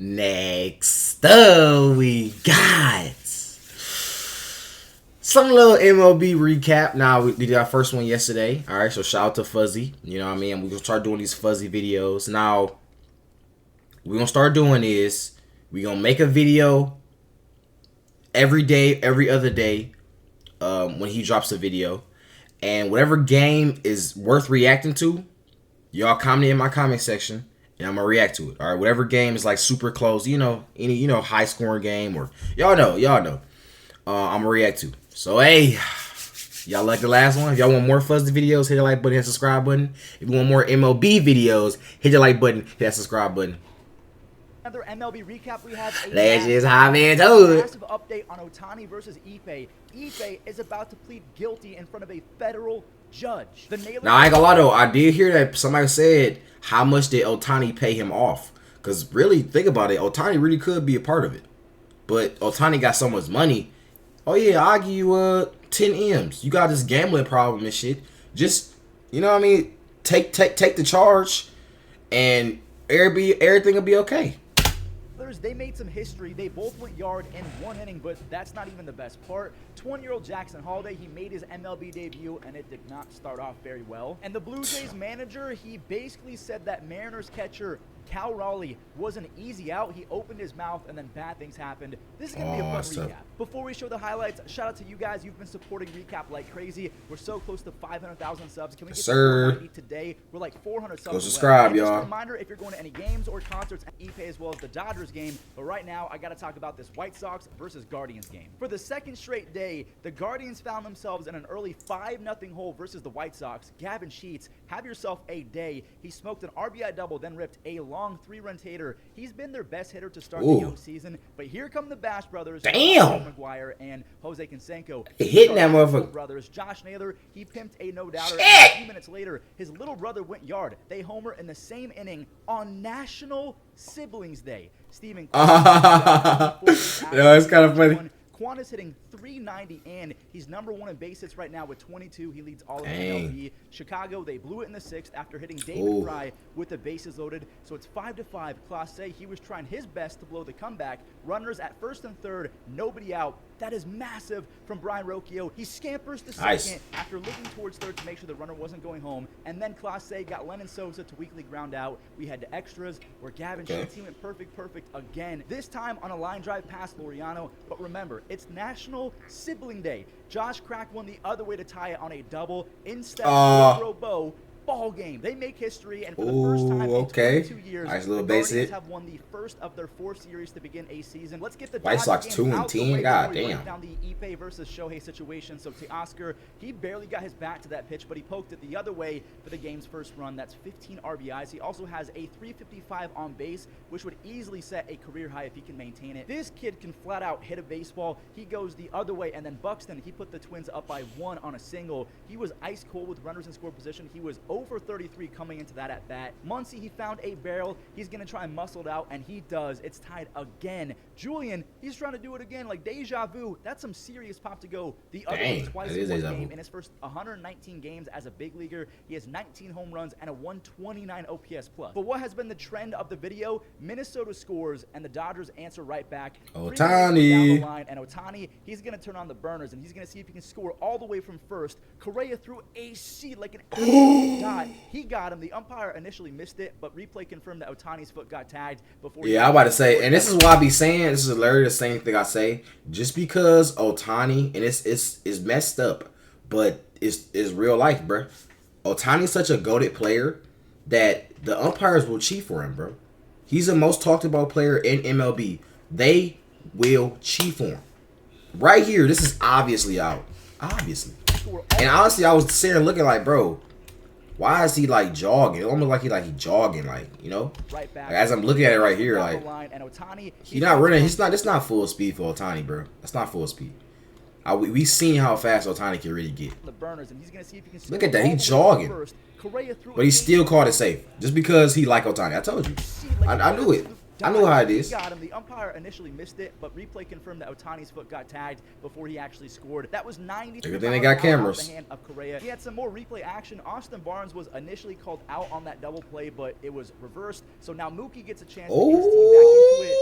Next up, we got some little MLB recap. Now, we did our first one yesterday. All right, so shout out to Fuzzy. You know what I mean? We're going to start doing these Fuzzy videos. Now, we're going to start doing is we're going to make a video every day, every other day when he drops a video. And whatever game is worth reacting to, y'all comment in my comment section. And I'm gonna react to it. All right, whatever game is like super close, any high scoring game or y'all know, I'm gonna react to. So hey, y'all like the last one? If y'all want more Fuzzy videos, hit the like button, hit the subscribe button. If you want more MLB videos, hit the like button, hit that subscribe button. Another MLB recap. We have a Let's just hop into it. Massive update on Ohtani versus Ippei. Ippei is about to plead guilty in front of a federal judge. Now I ain't gonna lie though, I did hear that somebody said, how much did Ohtani pay him off? Because really, think about it, Ohtani really could be a part of it. But Ohtani got so much money. Oh yeah, I'll give you 10 M's. You got this gambling problem and shit. Just, you know what I mean? Take the charge and everything will be okay. They made some history. They both went yard in one inning, but that's not even the best part. 20-year-old Jackson Holliday, he made his MLB debut, and it did not start off very well. And the Blue Jays manager, he basically said that Mariners catcher Cal Raleigh was an easy out. He opened his mouth, and then bad things happened. This is going to be a fun recap. Before we show the highlights, shout out to you guys. You've been supporting Recap like crazy. We're so close to 500,000 subs. Can we get to 490 today? We're like 400 subs. Go subscribe, y'all. Just a reminder, if you're going to any games or concerts at Ippei as well as the Dodgers game. But right now, I got to talk about this White Sox versus Guardians game. For the second straight day, the Guardians found themselves in an early 5-0 hole versus the White Sox. Gavin Sheets, have yourself a day. He smoked an RBI double, then ripped a long 3-run tater. He's been their best hitter to start the young season. But here come the Bash brothers. Damn! McGuire and Jose Canseco. Hitting that motherfucker. Brothers. Josh Naylor, he pimped a no-doubter. A few minutes later, his little brother went yard. They homer in the same inning on National Siblings Day. Stephen yeah, it's kind of funny. Quan is hitting 390, and he's #1 in base hits right now with 22. He leads all of MLB. Chicago, they blew it in the 6th after hitting David Fry with the bases loaded. So it's 5-5. Clase, he was trying his best to blow the comeback. Runners at first and third, nobody out. That is massive from Brian Rocchio. He scampers to second after looking towards third to make sure the runner wasn't going home. And then Clase got Lennon Sosa to weakly ground out. We had to extras where Gavin Sheets, he went perfect again. This time on a line drive past Laureano. But remember, it's National Sibling Day. Josh Crack won the other way to tie it on a double instead of Robo. Ball game. They make history, and for the first time in 22 years, nice little the base hit. Guardians have won the first of their 4 series to begin a season. Let's get the White Sox 2-10. God damn. Down the Ippei versus Shohei situation. So Teoscar, he barely got his bat to that pitch, but he poked it the other way for the game's first run. That's 15 RBIs. He also has a 355 on base, which would easily set a career high if he can maintain it. This kid can flat out hit a baseball. He goes the other way, and then Buxton, he put the Twins up by 1 on a single. He was ice cold with runners in score position. He was over 33 coming into that at bat. Muncy, he found a barrel. He's going to try and muscle it out, and he does. It's tied again. Julian, he's trying to do it again, like deja vu. That's some serious pop to go. The other way twice in one game in his first 119 games as a big leaguer. He has 19 home runs and a 129 OPS plus. But what has been the trend of the video? Minnesota scores, and the Dodgers answer right back. Ohtani. Down the line, and Ohtani, he's going to turn on the burners, and he's going to see if he can score all the way from first. Correa threw a seed like an absolute dot. He got him. The umpire initially missed it, but replay confirmed that Ohtani's foot got tagged before. Yeah, I'm about to say, and this is what I be saying. This is literally the same thing I say. Just because Ohtani, and it's messed up, but it's real life, bro. Ohtani's such a goated player that the umpires will cheat for him, bro. He's the most talked about player in MLB. They will cheat for him. Right here, this is obviously out. Obviously. And honestly, I was sitting there looking like, bro, why is he like jogging? It almost like he jogging, like, you know? Right back. Like, as I'm looking at it right here, like, he's not running. That's not full speed for Ohtani, bro. That's not full speed. We seen how fast Ohtani can really get. The burners, and he's gonna see if he can look at that, he's jogging. But he still called it safe. Just because he like Ohtani. I told you. I knew it. I knew how it is. Got him. The umpire initially missed it, but replay confirmed that Ohtani's foot got tagged before he actually scored. That was 93 Good thing they got cameras. Off the hand of Correa. He had some more replay action. Austin Barnes was initially called out on that double play, but it was reversed. So now Mookie gets a chance to get his team back into it.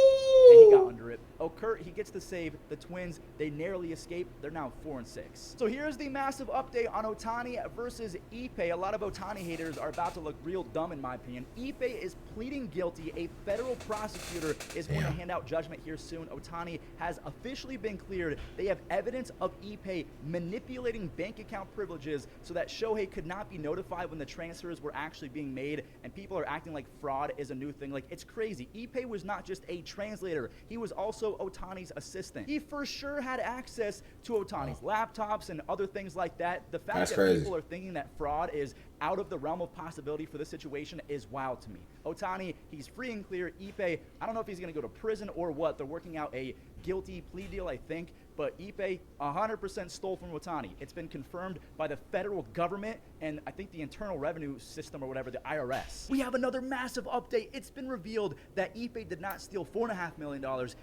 Kurt, he gets the save. The Twins, they narrowly escape. They're now 4-6. So here's the massive update on Ohtani versus Ippei. A lot of Ohtani haters are about to look real dumb, in my opinion. Ippei is pleading guilty. A federal prosecutor is going to hand out judgment here soon. Ohtani has officially been cleared. They have evidence of Ippei manipulating bank account privileges so that Shohei could not be notified when the transfers were actually being made, and people are acting like fraud is a new thing. Like, it's crazy. Ippei was not just a translator. He was also Ohtani's assistant. He for sure had access to Ohtani's laptops and other things like that. The fact that people are thinking that fraud is out of the realm of possibility for this situation is wild to me. Ohtani, he's free and clear. Ippei, I don't know if he's going to go to prison or what. They're working out a guilty plea deal, I think. But Ippei 100% stole from Ohtani. It's been confirmed by the federal government and I think the Internal Revenue System or whatever, the IRS. We have another massive update. It's been revealed that Ippei did not steal $4.5 million.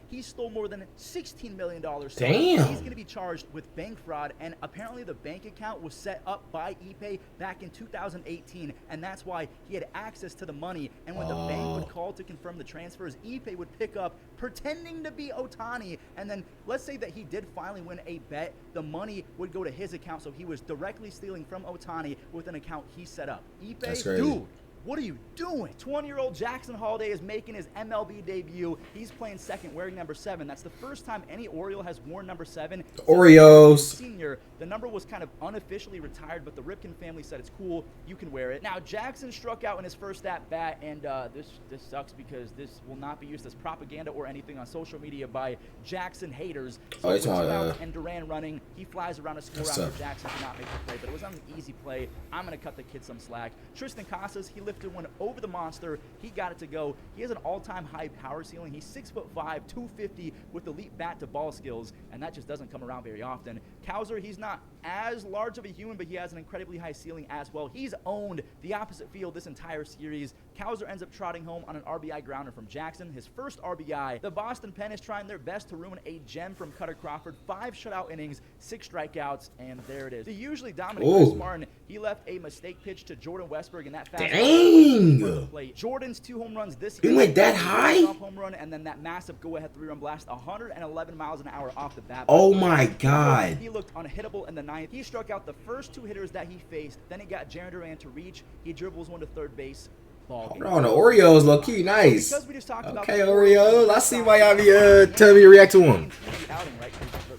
He stole more than $16 million. So damn. He's going to be charged with bank fraud, and apparently the bank account was set up by Ippei back in 2018, and that's why he had access to the money. And when the bank would call to confirm the transfers, Ippei would pick up pretending to be Ohtani, and then let's say that he did finally win a bet, the money would go to his account, so he was directly stealing from Ohtani with an account he set up. Ippei, dude, what are you doing? 20-year-old Jackson Holliday is making his MLB debut. He's playing second, wearing number 7. That's the first time any Oriole has worn number 7. The Orioles. Senior, the number was kind of unofficially retired, but the Ripken family said it's cool. You can wear it. Now, Jackson struck out in his first at bat, and this sucks because this will not be used as propaganda or anything on social media by Jackson haters. So with 2 outs and Duran running, he flies around a score after Jackson did not make the play, but it was an easy play. I'm going to cut the kid some slack. Tristan Casas, he lifted one over the monster. He got it to go. He has an all-time high power ceiling. He's 6'5", 250 with elite bat to ball skills, and that just doesn't come around very often. Cowser, he's not as large of a human, but he has an incredibly high ceiling as well. He's owned the opposite field this entire series. Cowser ends up trotting home on an RBI grounder from Jackson, his first RBI. The Boston Pen is trying their best to ruin a gem from Cutter Crawford. 5 shutout innings, 6 strikeouts, and there it is. The usually dominant Chris Martin, he left a mistake pitch to Jordan Westberg in that fastball. Jordan's 2 home runs this year. He went that high? Home run, and then that massive go-ahead 3-run blast, 111 miles an hour off the bat. Oh my God. He looked unhittable in the 9th. He struck out the first 2 hitters that he faced. Then he got Jaron Duran to reach. He dribbles one to third base. Hold on, the Orioles low key nice. Because we just talked about okay, Orioles. I see why y'all be telling me to react to him.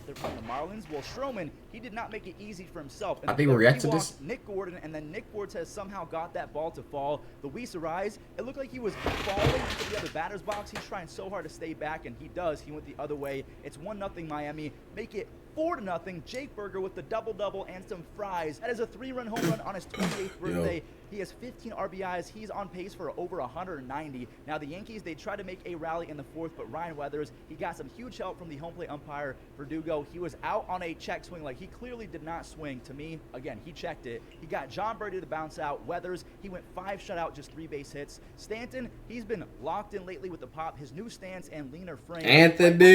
They're from the Marlins. Well, Stroman, he did not make it easy for himself. I think we react to this. Nick Gordon, and then Nick Fortes has somehow got that ball to fall. Luis Ariz, it looked like he was falling into the other batter's box. He's trying so hard to stay back, and he does. He went the other way. It's 1-0 Miami. Make it 4-0. Jake Berger with the double-double and some fries. That is a 3-run home run on his 28th birthday. He has 15 RBIs. He's on pace for over 190. Now, the Yankees, they tried to make a rally in the 4th, but Ryan Weathers, he got some huge help from the home plate umpire, Verdugo. He was out on a check swing. Like, he clearly did not swing. To me, again, he checked it. He got John Brady to bounce out. Weathers, he went 5 shutout, just 3 base hits. Stanton, he's been locked in lately with the pop. His new stance and leaner frame. Anthony!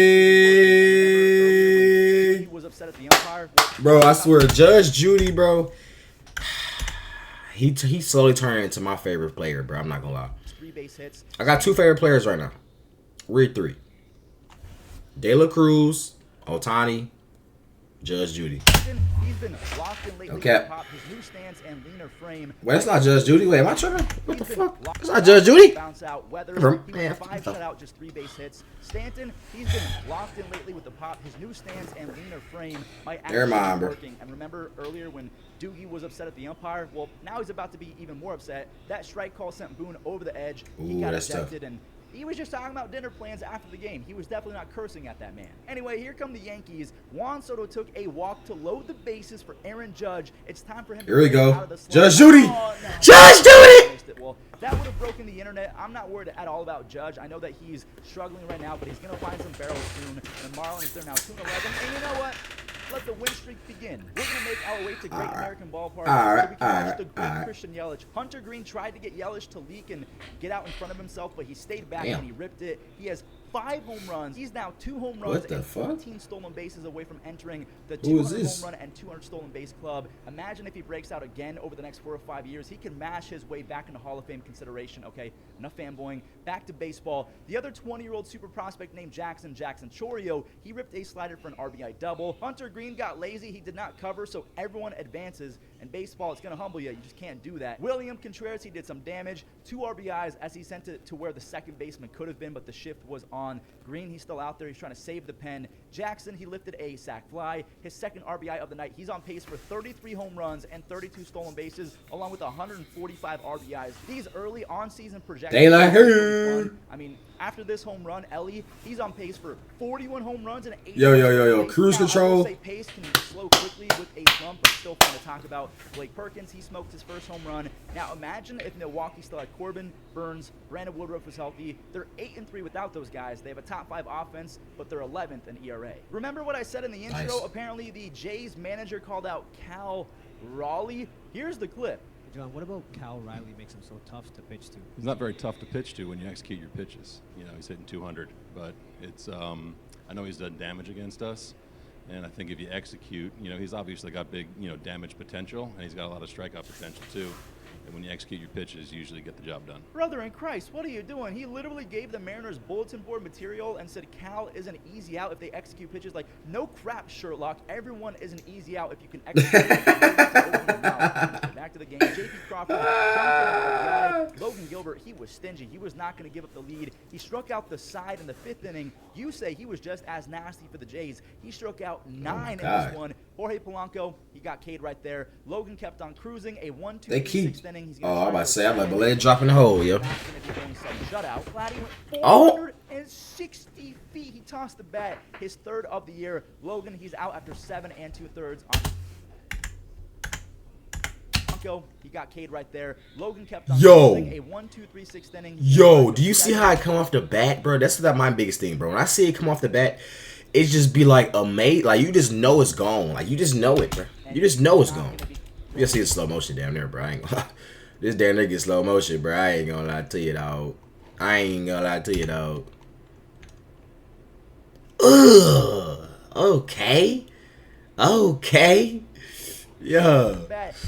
He was upset at the umpire. Bro, I swear, Judge Judy, bro. He slowly turned into my favorite player, bro. I'm not gonna lie. 3 base hits. I got 2 favorite players right now. Read 3. De La Cruz, Ohtani, Judge Judy. He's been locked in lately. Okay. His new stance and leaner frame. Wait, that's not Judge Judy. Wait, am I tripping? What the fuck? That's not Judge Judy. Bounce out. Weathers, he went 5 shutout, just 3 base hits. Stanton, he's been locked in lately with the pop. His new stance and leaner frame might actually be working. And remember earlier when Doogie was upset at the umpire? Well, now he's about to be even more upset. That strike call sent Boone over the edge. He got ejected, and he was just talking about dinner plans after the game. He was definitely not cursing at that man. Anyway, here come the Yankees. Juan Soto took a walk to load the bases for Aaron Judge. It's time for him to get out of the slump. Judge Judy! Oh, no. Judge Judy! Well, that would have broken the internet. I'm not worried at all about Judge. I know that he's struggling right now, but he's going to find some barrels soon. The Marlins, they're now 2-11. And you know what? Let the win streak begin. We're going to make our way to Great American Ballpark so we can watch the great Christian Yelich. Hunter Green tried to get Yelich to leak and get out in front of himself, but he stayed back and he ripped it. He has 5 home runs. He's now 2 home runs What the and fuck? 14 stolen bases away from entering the Who is 200 this? home run and 200 stolen base club. Imagine if he breaks out again over the next 4 or 5 years. He can mash his way back into Hall of Fame consideration. Okay, enough fanboying. Back to baseball. The other 20-year-old super prospect named Jackson Chorio, he ripped a slider for an RBI double. Hunter Green got lazy. He did not cover, so everyone advances. In baseball, it's going to humble you. You just can't do that. William Contreras, he did some damage. 2 RBIs as he sent it to where the second baseman could have been, but the shift was on. Green, he's still out there. He's trying to save the pen. Jackson, he lifted a sac fly. His second RBI of the night. He's on pace for 33 home runs and 32 stolen bases, along with 145 RBIs. These early on-season projections. They like her. I mean, after this home run, Ellie, he's on pace for 41 home runs and 8. Yo, cruise control. I will say pace can slow quickly with a slump, but still fun to talk about. Blake Perkins, he smoked his first home run. Now imagine if Milwaukee still had Corbin, Burns, Brandon Woodruff was healthy. They're 8-3 without those guys. They have a top 5 offense, but they're 11th in ERA. Remember what I said in the intro? Nice. Apparently the Jays manager called out Cal Raleigh. Here's the clip. John, what about Cal Riley makes him so tough to pitch to? He's not very tough to pitch to when you execute your pitches. You know, he's hitting 200, but it's I know he's done damage against us, and I think if you execute, you know, he's obviously got big, you know, damage potential, and he's got a lot of strikeout potential too. And when you execute your pitches, you usually get the job done. Brother in Christ, what are you doing? He literally gave the Mariners bulletin board material and said Cal is an easy out if they execute pitches. Like, no crap, Sherlock. Everyone is an easy out if you can execute. Back to the game. J.P. Crawford, Logan Gilbert, he was stingy. He was not going to give up the lead. He struck out the side in the 5th inning. You say he was just as nasty for the Jays. He struck out 9 in this one. Jorge Polanco, he got K'd right there. Logan kept on cruising. A 1-2 6th inning. He's I'm about to say, I'm like, but let it drop in the hole, yo. Shutout. Vladdy went Oh. 460 feet. He tossed the bat. His 3rd of the year. Logan, he's out after 7 2/3. He got K'd right there. Logan kept on cruising. A 1-2-3 6th inning. Yo, do you see how I come off the bat, bro? That's my biggest thing, bro. When I see it come off the bat, it just be like amazing. Like, you just know it's gone. Like, you just know it, bro. You just know it's gone. You'll see the slow motion down there, bro. I ain't gonna lie. This damn nigga slow motion, bro. I ain't gonna lie to you, dog. Ugh. Okay. Yeah.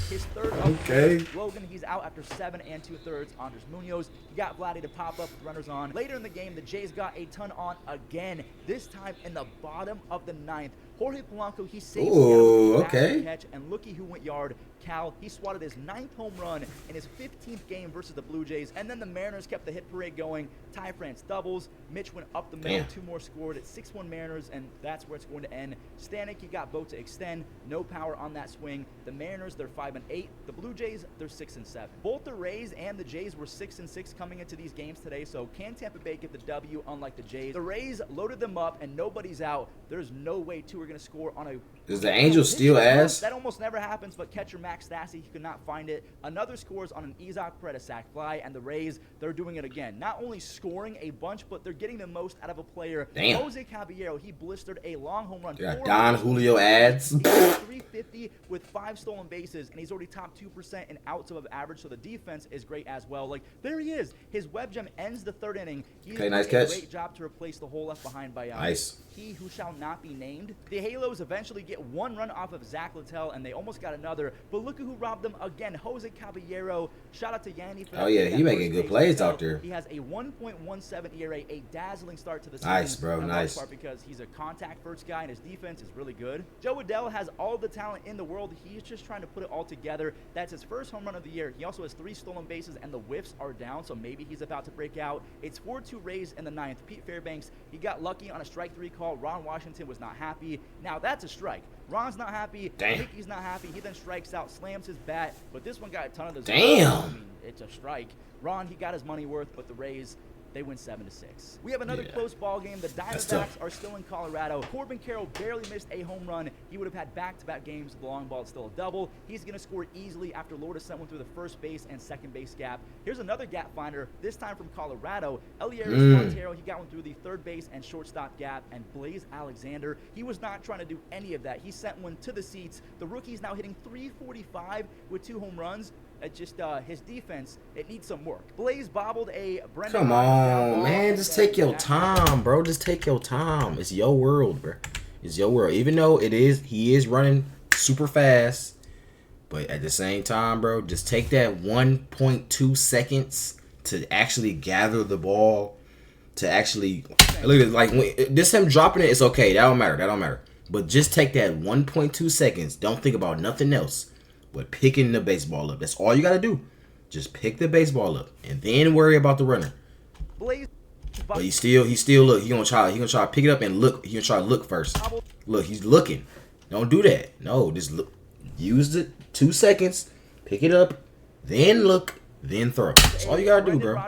His 3rd of Okay. Logan, he's out after 7 2/3. Andres Munoz, he got Vladdy to pop up with runners on. Later in the game, the Jays got a ton on again. This time in the bottom of the 9th. Jorge Polanco, he saved Ooh, the okay. catch, and looky who went yard. Cal, he swatted his 9th home run in his 15th game versus the Blue Jays, and then the Mariners kept the hit parade going. Ty France doubles. Mitch went up the middle. Damn. 2 more scored. It's 6-1 Mariners, and that's where it's going to end. Stanek, he got Boat to extend. No power on that swing. The Mariners, they're 5-8. The Blue Jays, they're 6-7. Both the Rays and the Jays were 6-6 coming into these games today, so can Tampa Bay get the W unlike the Jays? The Rays loaded them up, and nobody's out. There's no way 2 are going to score on a... Is the Angels steal ass? That almost never happens, but catcher Max Stassi, he could not find it. Another scores on an Isaac Perez sac fly, and the Rays, they're doing it again. Not only scoring a bunch, but they're getting the most out of a player. Damn. Jose Caballero, he blistered a long home run. You got Don Julio ads. 350 with 5 stolen bases, and he's already top 2% in outs above average, so the defense is great as well. Like, there he is. His web gem ends the 3rd inning. He's Okay, nice doing a catch. great job to replace the hole left behind by Nice. he who shall not be named. The Halos eventually get 1 run off of Zach Littell, and they almost got another. But look at who robbed them again. Jose Caballero. Shout out to Yanni for that. Oh, yeah, play he at making first good base. plays out there. He has a 1.17 ERA, a dazzling start to the season. Nice, bro, in large nice. part because he's a contact first guy, and his defense is really good. Joe Adele has all the talent in the world. He's just trying to put it all together. That's his first home run of the year. He also has 3 stolen bases, and the whiffs are down, so maybe he's about to break out. It's 4-2 Rays in the 9th. Pete Fairbanks, he got lucky on a strike 3 call. Ron Washington was not happy. Now, that's a strike. Ron's not happy. Damn. Mickey's not happy. He then strikes out, slams his bat, but this one got a ton of those. Damn. I mean, it's a strike. Ron, he got his money worth, but the Rays, they win 7-6. We have another Yeah. close ball game. The That's Diamondbacks tough. are still in Colorado. Corbin Carroll barely missed a home run. He would have had back-to-back games. The long ball is still a double. He's going to score easily after Lourdes sent one through the first base and second base gap. Here's another gap finder, this time from Colorado. Elieris Montero, he got one through the third base and shortstop gap. And Blaze Alexander, he was not trying to do any of that. He sent one to the seats. The rookie's now hitting .345 with 2 home runs. It's just his defense, it needs some work. Blaze bobbled a Brendan Come on, man. and Just take your time, bro. Just take your time. It's your world, bro. It's your world. Even though he is running super fast, but at the same time, bro, just take that 1.2 seconds to actually gather the ball, to actually look at like this him dropping it. It's okay. That don't matter. That don't matter. But just take that 1.2 seconds. Don't think about nothing else but picking the baseball up. That's all you gotta do. Just pick the baseball up and then worry about the runner. Blaze. But he still look. He gonna try to pick it up and look. He gonna try to look first. Look, he's looking. Don't do that. No, just look. Use the 2 seconds. Pick it up, then look, then throw. That's all you gotta do, bro.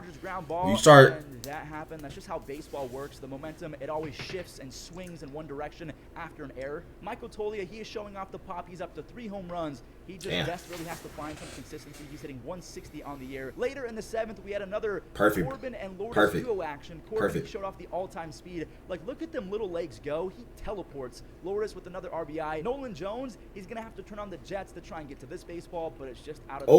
You start. That happened. That's just how baseball works. The momentum, it always shifts and swings in one direction after an error. Michael Toglia, he is showing off the pop. He's up to 3 home runs. He just desperately has to find some consistency. He's hitting 160 on the year. Later in the 7th, we had another Corbin and Lourdes duo action. Corbin showed off the all-time speed. Like, look at them little legs go. He teleports. Lourdes with another RBI. Nolan Jones, he's going to have to turn on the jets to try and get to this baseball, but it's just out of the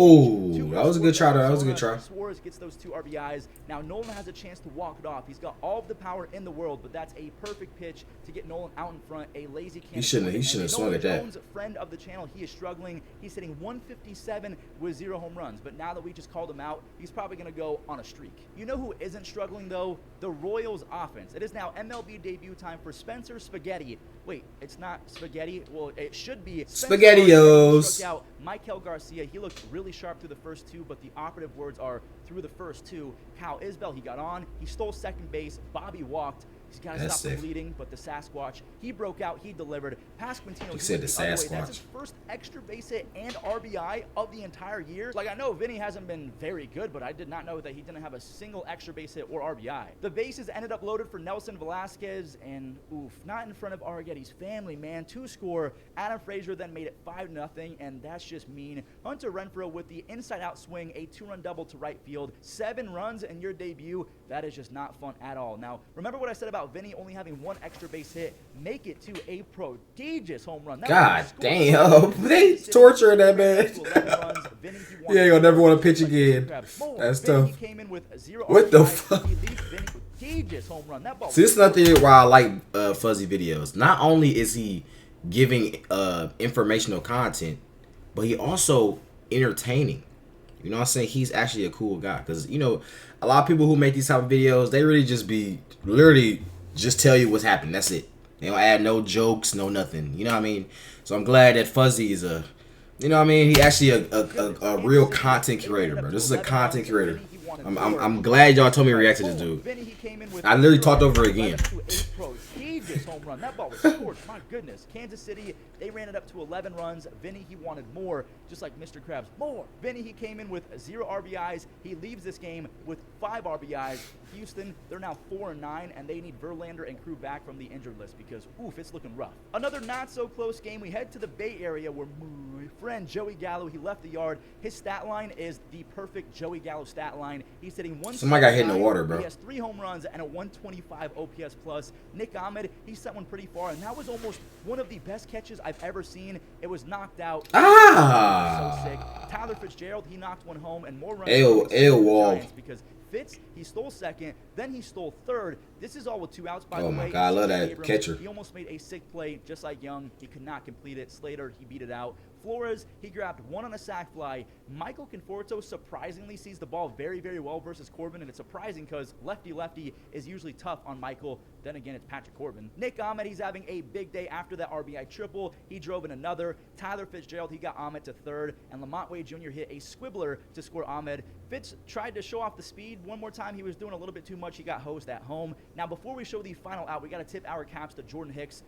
reach. That was a good try. That was a good try. Suarez gets those 2 RBIs. Now Nolan has a chance to walk it off. He's got all of the power in the world, but that's a perfect pitch to get Nolan out in front. A lazy can't. He shouldn't have swung at that. Jones, friend of the channel, he is struggling. He's hitting 157 with 0 home runs, but now that we just called him out, he's probably going to go on a streak. You know who isn't struggling though? The Royals offense. It is now MLB debut time for Spencer Spaghetti. Wait, it's not Spaghetti. Well, it should be SpaghettiOs. Struck out Michael Garcia. He looked really sharp through the first 2, but the operative words are through the first 2. Kyle Isbell, he got on. He stole second base. Bobby walked. He's got to stop the bleeding, but the Sasquatch, he broke out, he delivered. Pasquantino, he said the Sasquatch. That's his first extra base hit and RBI of the entire year. Like, I know Vinny hasn't been very good, but I did not know that he didn't have a single extra base hit or RBI. The bases ended up loaded for Nelson Velasquez, and not in front of Arrietty's family, man. 2 score. Adam Frazier then made it 5-0, and that's just mean. Hunter Renfroe with the inside-out swing, a 2-run double to right field. 7 runs in your debut. That is just not fun at all. Now, remember what I said about Vinny only having 1 extra base hit? Make it to a prodigious home run. God damn, they torturing that man. He ain't gonna never want to pitch again. That's tough. What the fuck? Home run. That See, this is nothing why I like Fuzzy videos. Not only is he giving informational content, but he also entertaining. You know what I'm saying? He's actually a cool guy. Because, you know, a lot of people who make these type of videos, they really just be literally just tell you what's happening. That's it. They don't add no jokes, no nothing. You know what I mean? So I'm glad that Fuzzy is a, you know what I mean? He actually a real content creator, bro. This is a content creator. I'm glad y'all told me to react to this dude. I literally talked over it again. Home run. That ball was scored. My goodness. Kansas City, they ran it up to 11 runs. Vinny, he wanted more, just like Mr. Krabs. More. Vinny, he came in with 0 RBIs. He leaves this game with 5 RBIs. Houston, they're now 4-9, and they need Verlander and crew back from the injured list because, it's looking rough. Another not-so-close game. We head to the Bay Area where my friend Joey Gallo, he left the yard. His stat line is the perfect Joey Gallo stat line. He's hitting 1. Somebody got hit in the water, bro. He has 3 home runs and a 125 OPS plus. Nick Ahmed, he sent one pretty far, and that was almost one of the best catches I've ever seen. It was knocked out. So sick. Tyler Fitzgerald, he knocked one home, and more runs because Fitz, he stole second, then he stole third. This is all with 2 outs, by the way. Oh my God, I love that catcher. He almost made a sick play, just like Young. He could not complete it. Slater, he beat it out. Flores, he grabbed 1 on a sac fly. Michael Conforto surprisingly sees the ball very, very well versus Corbin, and it's surprising because lefty-lefty is usually tough on Michael. Then again, it's Patrick Corbin. Nick Ahmed, he's having a big day after that RBI triple. He drove in another. Tyler Fitzgerald, he got Ahmed to third, and Lamont Wade Jr. hit a squibbler to score Ahmed. Fitz tried to show off the speed one more time. He was doing a little bit too much. He got hosed at home. Now, before we show the final out, we got to tip our caps to Jordan Hicks.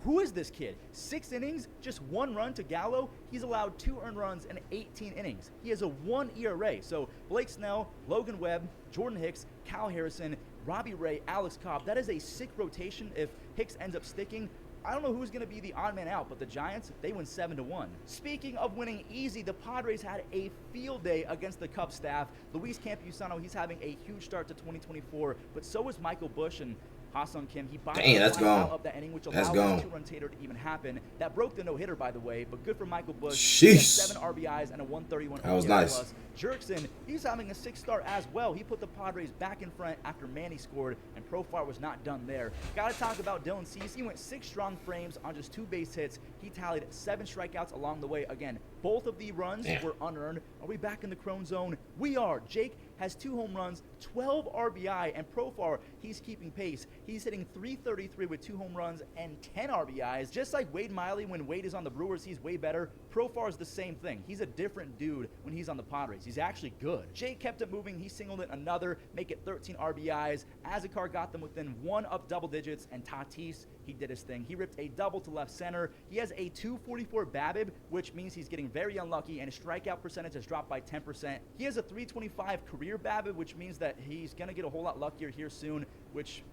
Who is this kid? 6 innings, just 1 run to Gallo. He's allowed 2 earned runs in 18 innings. He has a 1 ERA. So Blake Snell, Logan Webb, Jordan Hicks, Cal Harrison, Robbie Ray, Alex Cobb. That is a sick rotation if Hicks ends up sticking. I don't know who's going to be the odd man out, but the Giants, they win 7-1. Speaking of winning easy, the Padres had a field day against the Cubs staff. Luis Campusano, he's having a huge start to 2024, but so is Michael Busch, and Ha-Sung Kim, he Dang, that's gone. Of that inning, which That's allowed gone. his two-run tater to even happen. That broke the no-hitter, by the way, but good for Michael Busch. Sheesh. He had 7 RBIs and a 131 That was OPS nice. plus. Jerkson, he's having a 6-star as well. He put the Padres back in front after Manny scored, and Profar was not done there. Got to talk about Dylan Cease. He went 6 strong frames on just 2 base hits. He tallied 7 strikeouts along the way. Again, both of the runs were unearned. Are we back in the Crone zone? We are. Jake has 2 home runs, 12 RBI, and Profar, he's keeping pace. He's hitting .333 with 2 home runs and 10 RBIs. Just like Wade Miley, when Wade is on the Brewers, he's way better. Profar is the same thing. He's a different dude when he's on the Padres. He's actually good. Jake kept it moving. He singled it another, make it 13 RBIs. Azekar got them within 1 up double digits, and Tatis, he did his thing. He ripped a double to left center. He has a .244 BABIP, which means he's getting very unlucky, and his strikeout percentage has dropped by 10%. He has a .325 career BABIP, which means that he's going to get a whole lot luckier here soon, which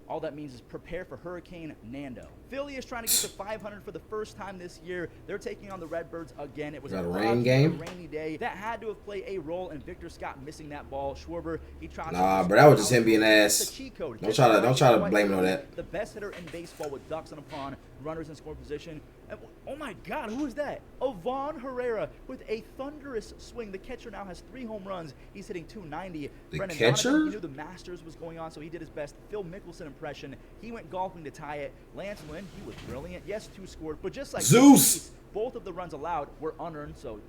all that means is prepare for Hurricane Nando. Philly is trying to get to 500 for the first time this year. They're taking on the Redbirds again. It was a rain game. rainy day. That had to have played a role in Victor Scott missing that ball. Schwarber, he tried Nah, but that was just him being ass. Don't try to blame it on that. The best hitter in baseball with ducks on a pond, runners in score position. And, oh my God, who is that? Avon Herrera with a thunderous swing. The catcher now has 3 home runs. He's hitting .290. The Brendan catcher? Donovan, he knew the Masters was going on, so he did his best. Phil Mickelson impression. He went golfing to tie it. Lance Lynn, he was brilliant. Yes, 2 scored, but just like Zeus, both of the runs allowed were unearned. So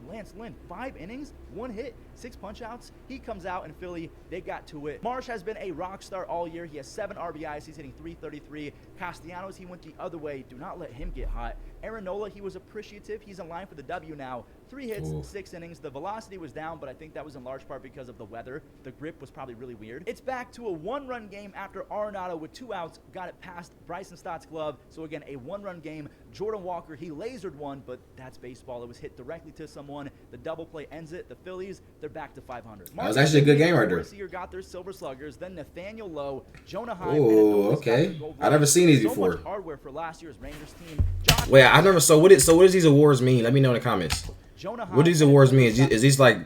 Lance Lynn, 5 innings, 1 hit, 6 punch-outs. He comes out in Philly. They got to it. Marsh has been a rock star all year. He has 7 RBIs. He's hitting .333. Castellanos, he went the other way. Do not let him get hot. Aaron Nola, he was appreciative. He's in line for the W now. 3 hits, 6 innings. The velocity was down, but I think that was in large part because of the weather. The grip was probably really weird. It's back to a 1-run game after Arenado with 2 outs got it past Bryson Stott's glove. So again, a 1-run game. Jordan Walker, he lasered one, but that's baseball. It was hit directly to someone. The double play ends it. The Phillies, they're back to 500. That was actually a good game right there. Garcia got their Silver Sluggers. Then Nathaniel Lowe, Jonah Heim. Oh, okay. I've never seen these before. So much hardware for last year's Rangers team. Josh Wait, I never. So what does these awards mean? Let me know in the comments. What do these awards mean? Is these like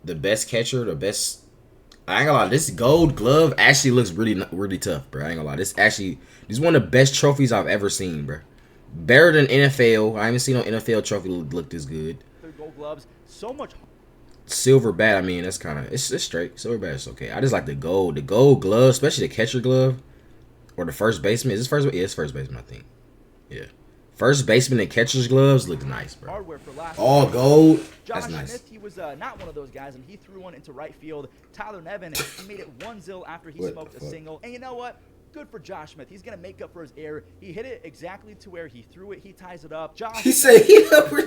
the best catcher, the best? I ain't gonna lie. This Gold Glove actually looks really tough, bro. I ain't gonna lie. This is one of the best trophies I've ever seen, bro. Better than NFL. I haven't seen no NFL trophy look this good. Their Gold Gloves, so much. Silver bat. I mean, that's kind of it's straight. Silver bat is okay. I just like the Gold glove, especially the catcher glove or the first baseman. Is this first? Yeah, it's first baseman. I think. Yeah. First baseman and catcher's gloves look nice, bro. All gold. That's Josh nice. Smith, he was not one of those guys, and he threw one into right field. Tyler Nevin, he made it 1-0 after he smoked a single. And you know what? Good for Josh Smith. He's going to make up for his error. He hit it exactly to where he threw it. He ties it up. Josh He said he over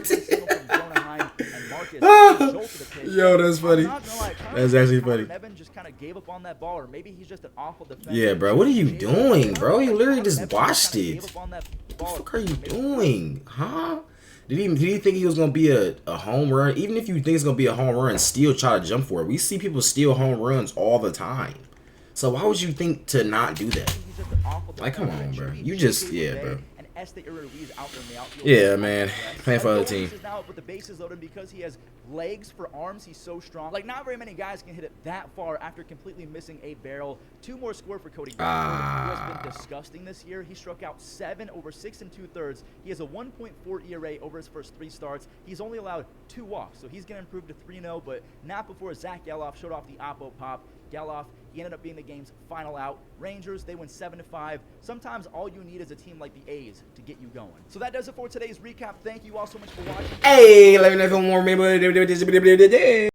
Yo, that's funny. That's actually funny. Nevin just kind of gave up on that ball, or maybe he's just an awful defender. Yeah, bro. What are you doing, bro? You literally just watched it. What the fuck are you doing? Huh? Did he think he was going to be a home run? Even if you think it's going to be a home run, still try to jump for it. We see people steal home runs all the time. So why would you think to not do that? Like, come on, bro. You just, yeah, bro. Yeah, man. Playing for other team. Now with the bases loaded because he has legs for arms. He's so strong. Like, not very many guys can hit it that far after completely missing a barrel. 2 more scored for Cody Bellinger, who has been disgusting this year. He struck out 7 over 6 2/3. He has a 1.4 ERA over his first 3 starts. He's only allowed 2 walks, so he's going to improve to 3-0, but not before Zach Geloff showed off the Oppo pop. Geloff, he ended up being the game's final out. Rangers, they win 7-5. Sometimes all you need is a team like the A's to get you going. So that does it for today's recap. Thank you all so much for watching. Hey, let me know if you want more.